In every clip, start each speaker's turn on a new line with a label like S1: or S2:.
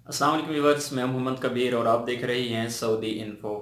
S1: अस्सलाम वालेकुम व्यूअर्स, मैं मोहम्मद कबीर और आप देख रहे हैं सऊदी इन्फो।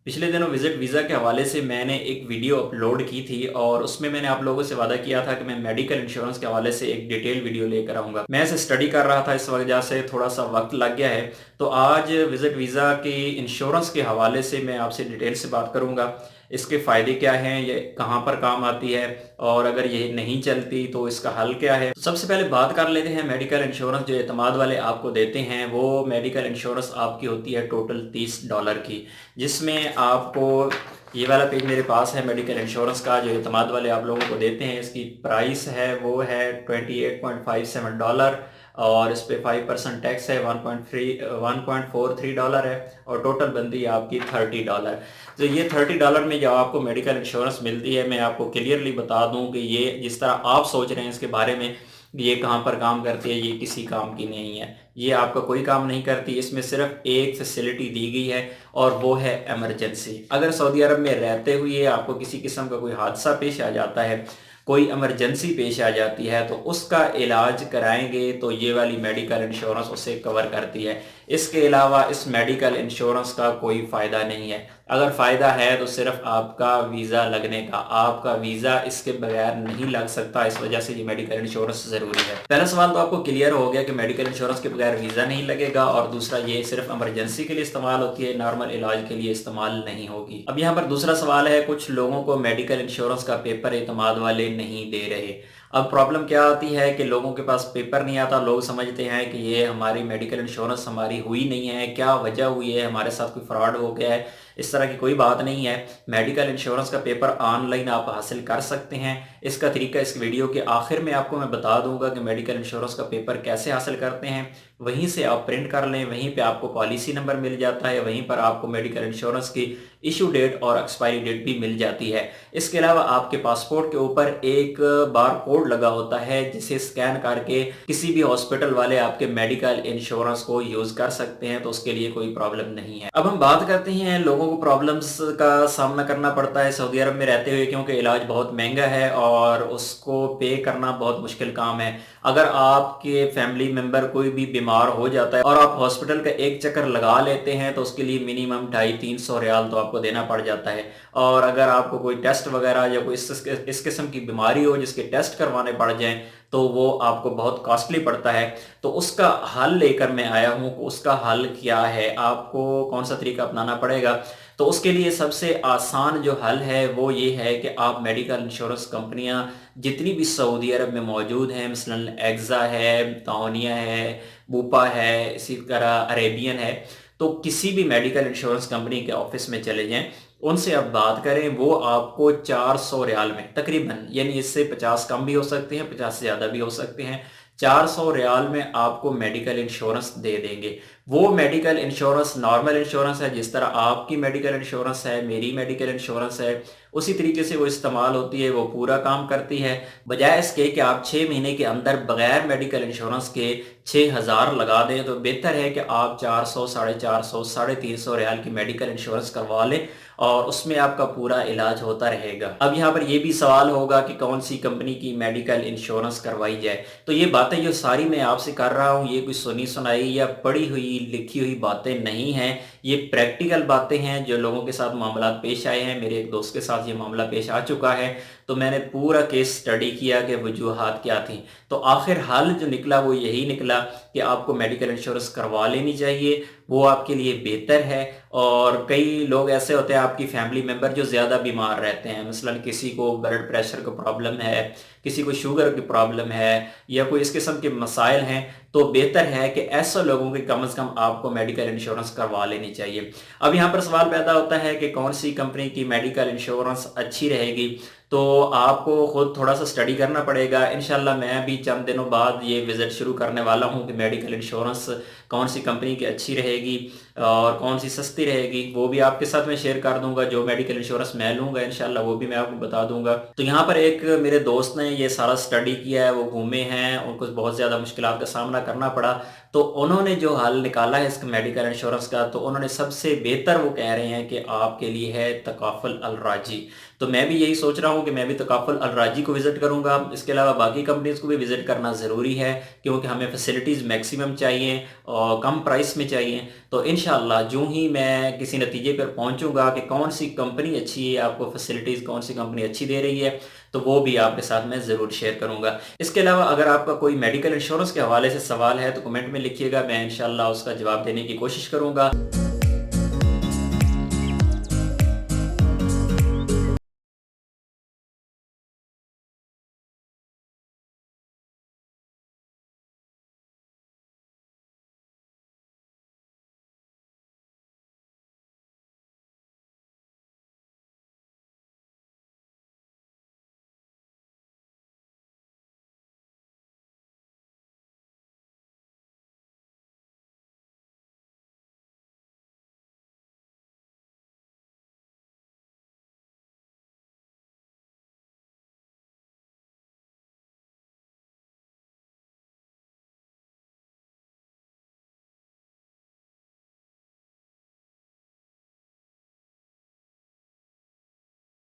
S1: पिछले दिनों विज़िट वीज़ा के हवाले से मैंने एक वीडियो अपलोड की थी और उसमें मैंने आप लोगों से वादा किया था कि मैं मेडिकल इंश्योरेंस के हवाले से एक डिटेल वीडियो लेकर आऊँगा। मैं इसे स्टडी कर रहा था, इस वजह से थोड़ा सा वक्त लग गया है। तो आज विज़िट वीज़ा की इंश्योरेंस के हवाले से मैं आपसे डिटेल से बात करूँगा। इसके फ़ायदे क्या हैं, ये कहाँ पर काम आती है और अगर ये नहीं चलती तो इसका हल क्या है। तो सबसे पहले बात कर लेते हैं मेडिकल इंश्योरेंस जो एतमाद वाले आपको देते हैं। वो मेडिकल इंश्योरेंस आपकी होती है टोटल $30 की, जिसमें आपको ये वाला पेज मेरे पास है मेडिकल इंश्योरेंस का जो एतमाद वाले आप लोगों को देते हैं। इसकी प्राइस है वो है $28.57 और इस पे 5% टैक्स है। 1.43 डॉलर है और टोटल बनती है आपकी $30। तो ये $30 में जो आपको मेडिकल इंश्योरेंस मिलती है, मैं आपको क्लियरली बता दूं कि ये जिस तरह आप सोच रहे हैं इसके बारे में ये कहाँ पर काम करती है, ये किसी काम की नहीं है। ये आपका कोई काम नहीं करती। इसमें सिर्फ एक फैसिलिटी दी गई है और वो है इमरजेंसी। अगर सऊदी अरब में रहते हुए आपको किसी किस्म का कोई हादसा पेश आ जाता है, कोई इमरजेंसी पेश आ जाती है, तो उसका इलाज कराएंगे तो ये वाली मेडिकल इंश्योरेंस उसे कवर करती है। इसके अलावा इस मेडिकल इंश्योरेंस का कोई फ़ायदा नहीं है। अगर फ़ायदा है तो सिर्फ आपका वीज़ा लगने का। आपका वीज़ा इसके बगैर नहीं लग सकता, इस वजह से ये मेडिकल इंश्योरेंस ज़रूरी है। पहला सवाल तो आपको क्लियर हो गया कि मेडिकल इंश्योरेंस के बगैर वीज़ा नहीं लगेगा, और दूसरा ये सिर्फ इमरजेंसी के लिए इस्तेमाल होती है, नॉर्मल इलाज के लिए इस्तेमाल नहीं होगी। अब यहाँ पर दूसरा सवाल है, कुछ लोगों को मेडिकल इंश्योरेंस का पेपर एतमाद वाले नहीं दे रहे। अब प्रॉब्लम क्या आती है कि लोगों के पास पेपर नहीं आता। लोग समझते हैं कि ये हमारी मेडिकल इंश्योरेंस हमारी हुई नहीं है, क्या वजह हुई है, हमारे साथ कोई फ्रॉड हो गया है। इस तरह की कोई बात नहीं है। मेडिकल इंश्योरेंस का पेपर ऑनलाइन आप हासिल कर सकते हैं। इसका तरीका इस वीडियो के आखिर में आपको मैं बता दूंगा कि मेडिकल इंश्योरेंस का पेपर कैसे हासिल करते हैं। वहीं से आप प्रिंट कर लें, वहीं पे आपको पॉलिसी नंबर मिल जाता है, वहीं पर आपको मेडिकल इंश्योरेंस की इशू डेट और एक्सपायरी डेट भी मिल जाती है। इसके अलावा आपके पासपोर्ट के ऊपर एक बार कोड लगा होता है जिसे स्कैन करके किसी भी हॉस्पिटल वाले आपके मेडिकल इंश्योरेंस को यूज कर सकते हैं, तो उसके लिए कोई प्रॉब्लम नहीं है। अब हम बात करते हैं लोगों को प्रॉब्लम्स का सामना करना पड़ता है सऊदी अरब में रहते हुए, क्योंकि इलाज बहुत महंगा है और उसको पे करना बहुत मुश्किल काम है। अगर आपके फैमिली मेंबर कोई भी बीमार हो जाता है और आप हॉस्पिटल का एक चक्कर लगा लेते हैं तो उसके लिए मिनिमम 250-300 रियाल तो आपको देना पड़ जाता है। और अगर आपको कोई टेस्ट वगैरह या कोई इस किस्म की बीमारी हो जिसके टेस्ट करवाने पड़ जाएं तो वो आपको बहुत कॉस्टली पड़ता है। तो उसका हल लेकर मैं आया हूँ। उसका हल क्या है, आपको कौन सा तरीका अपनाना पड़ेगा। तो उसके लिए सबसे आसान जो हल है वो ये है कि आप मेडिकल इंश्योरेंस कंपनियां जितनी भी सऊदी अरब में मौजूद हैं, मसलन एग्जा है, तानिया है, बूपा है, इसी तरह अरेबियन है, तो किसी भी मेडिकल इंश्योरेंस कंपनी के ऑफिस में चले जाएं, उनसे आप बात करें। वो आपको 400 रियाल में तकरीबन, यानी इससे 50 कम भी हो सकते हैं, 50 से ज़्यादा भी हो सकते हैं, 400 रियाल में आपको मेडिकल इंश्योरेंस दे देंगे। वो मेडिकल इंश्योरेंस नॉर्मल इंश्योरेंस है, जिस तरह आपकी मेडिकल इंश्योरेंस है, मेरी मेडिकल इंश्योरेंस है, उसी तरीके से वो इस्तेमाल होती है, वो पूरा काम करती है। बजाय इसके कि आप 6 महीने के अंदर बगैर मेडिकल इंश्योरेंस के 6,000 लगा दें, तो बेहतर है कि आप 400, 450, 350 रियाल की मेडिकल इंश्योरेंस करवा लें और उसमें आपका पूरा इलाज होता रहेगा। अब यहाँ पर यह भी सवाल होगा कि कौन सी कंपनी की मेडिकल इंश्योरेंस करवाई जाए। तो ये बातें जो सारी मैं आपसे कर रहा हूँ, ये कोई सुनी सुनाई या पढ़ी हुई लिखी हुई बातें नहीं हैं। ये प्रैक्टिकल बातें हैं जो लोगों के साथ मामला पेश आए हैं। मेरे एक दोस्त के साथ ये मामला पेश आ चुका है, तो मैंने पूरा केस स्टडी किया कि वजूहात क्या थी। तो आखिर हल जो निकला वो यही निकला कि आपको मेडिकल इंश्योरेंस करवा लेनी चाहिए, वो आपके लिए बेहतर है। और कई लोग ऐसे होते हैं आपकी फैमिली मेंबर जो ज़्यादा बीमार रहते हैं, मसलन किसी को ब्लड प्रेशर का प्रॉब्लम है, किसी को शुगर की प्रॉब्लम है, या कोई इस किस्म के मसाइल हैं, तो बेहतर है कि ऐसे लोगों की कम से कम आपको मेडिकल इंश्योरेंस करवा लेनी चाहिए। अब यहाँ पर सवाल पैदा होता है कि कौन सी कंपनी की मेडिकल इंश्योरेंस अच्छी रहेगी। तो आपको खुद थोड़ा सा स्टडी करना पड़ेगा। इंशाल्लाह मैं भी चंद दिनों बाद ये विज़िट शुरू करने वाला हूँ कि मेडिकल इंश्योरेंस कौन सी कंपनी की अच्छी रहेगी और कौन सी सस्ती रहेगी, वो भी आपके साथ मैं शेयर कर दूंगा। जो मेडिकल इंश्योरेंस मैं लूँगा इंशाल्लाह वो भी मैं आपको बता दूंगा। तो यहाँ पर एक मेरे दोस्त ने ये सारा स्टडी किया है, वो घूमे हैं, उनको बहुत ज़्यादा मुश्किलात का सामना करना पड़ा, तो उन्होंने जो हल निकाला है इस मेडिकल इंश्योरेंस का, तो उन्होंने सबसे बेहतर वो कह रहे हैं कि आपके लिए है तकाफुल अल राजी। तो मैं भी यही सोच रहा हूँ कि मैं भी तकाफुल अल राजी को विज़िट करूँगा। इसके अलावा बाकी कंपनीज़ को भी विज़िट करना ज़रूरी है, क्योंकि हमें फैसिलिटीज़ मैक्सिमम चाहिए और कम प्राइस में चाहिए। तो इंशाअल्लाह जो ही मैं किसी नतीजे पर पहुँचूँगा कि कौन सी कंपनी अच्छी है, आपको फैसिलिटीज़ कौन सी कंपनी अच्छी दे रही है, तो वो भी आपके साथ मैं ज़रूर शेयर करूँगा। इसके अलावा अगर आपका कोई मेडिकल इंश्योरेंस के हवाले से सवाल है तो कमेंट में लिखिएगा, मैं इंशाअल्लाह उसका जवाब देने की कोशिश करूँगा।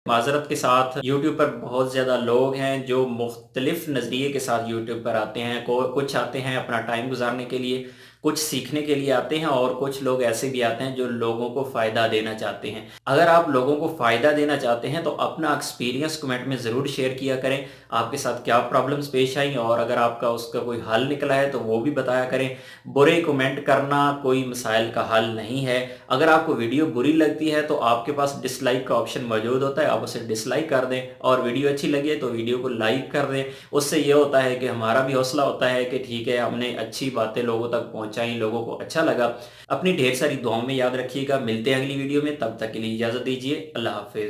S1: माज़रत के साथ यूट्यूब पर बहुत ज़्यादा लोग हैं जो मुख्तलिफ़ नज़रिए के साथ यूट्यूब पर आते हैं। को कुछ आते हैं अपना टाइम गुज़ारने के लिए, कुछ सीखने के लिए आते हैं और कुछ लोग ऐसे भी आते हैं जो लोगों को फ़ायदा देना चाहते हैं। अगर आप लोगों को फ़ायदा देना चाहते हैं तो अपना एक्सपीरियंस कमेंट में ज़रूर शेयर किया करें। आपके साथ क्या प्रॉब्लम्स पेश आई और अगर आपका उसका कोई हल निकला है तो वो भी बताया करें। बुरे कमेंट करना कोई मसाइल का हल नहीं है। अगर आपको वीडियो बुरी लगती है तो आपके पास डिसलाइक का ऑप्शन मौजूद होता है, आप उसे डिसलाइक कर दें और वीडियो अच्छी लगी है तो वीडियो को लाइक कर दें। उससे ये होता है कि हमारा भी हौसला होता है कि ठीक है, हमने अच्छी बातें लोगों तक पहुंचाई, लोगों को अच्छा लगा। अपनी ढेर सारी दुआओं में याद रखिएगा। मिलते हैं अगली वीडियो में, तब तक के लिए इजाज़त दीजिए। अल्लाह हाफ़िज़।